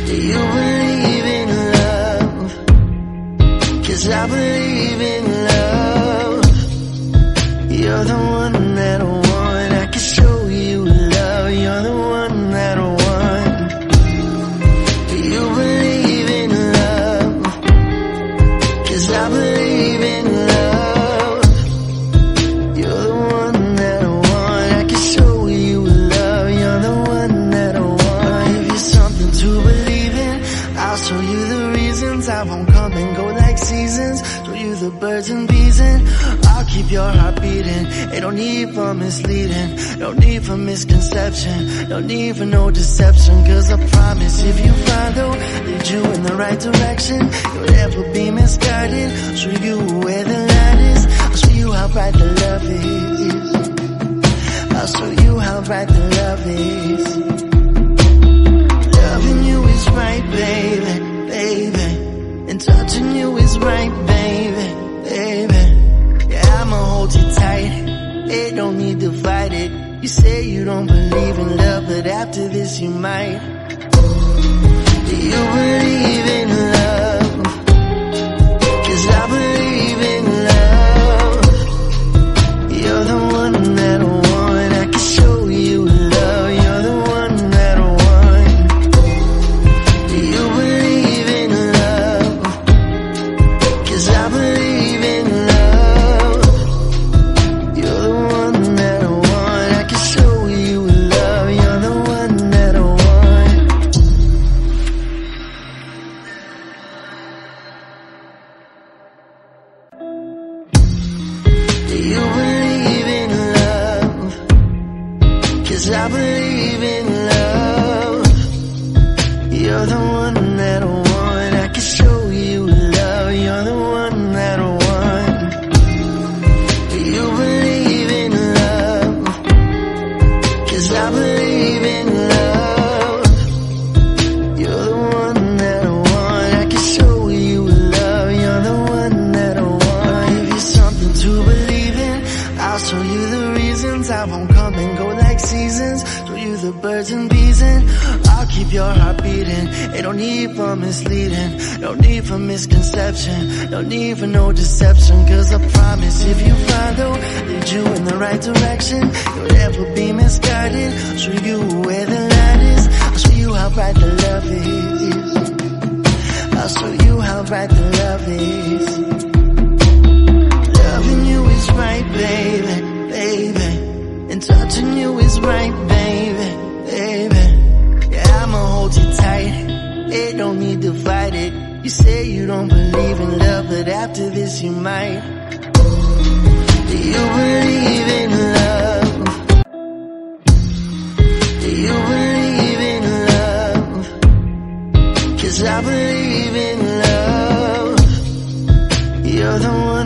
Do you believe in love? 'Cause I believe in love. You're the one that I want. I can show you love. You're the one that I want. Do you believe in love? 'Cause I believe in love. You're the one that I want. I can show you love. You're the one that I want. If you're something to believe in, I'll show you the reasons. I won't come and go like seasons. Show you the birds and bees and I'll keep your heart beating. Ain't no need for misleading, no need for misconception, no need for no deception. 'Cause I promise if you follow, lead you in the right direction, you'll never be misguided. Show you where the light is, I'll show you how bright the love is. I'll show you how bright the love is. Loving you is right, baby, baby. And touching you is right, baby, baby. Yeah, I'ma hold you tight. It don't need divided. You say you don't believe in love, but after this you might. Do you believe in love? 'Cause I believe in love. You're the one that I want. I can show you love. You're the one that I want. Do you believe in love? 'Cause I believe in love. You're the one that I want. I can show you love. You're the one that I want. Do you believe in love? 'Cause I believe in love. You're the one that I want. I can show you love. You're the one that I want. Do you believe in love? 'Cause I believe in love. You're the one that I want. I can show you love. You're the one that I want. If you're something to believe in, I'll show you the reasons. I won't come and go like seasons. Show you the birds and bees and I'll keep your heart beating. Ain't no need for misleading, no need for misconception, no need for no deception. 'Cause I promise if you follow, lead you in the right direction, you'll never be misguided. Show you where the light is, I'll show you how bright the love is. I'll show you how bright the love is. Loving you is right, baby, baby. And touching you is right, baby, baby. Yeah, I'ma hold you tight. It don't need divided. You say you don't believe in love, but after this you might. Do you believe in love? Do you believe in love? 'Cause I believe in love. You're the one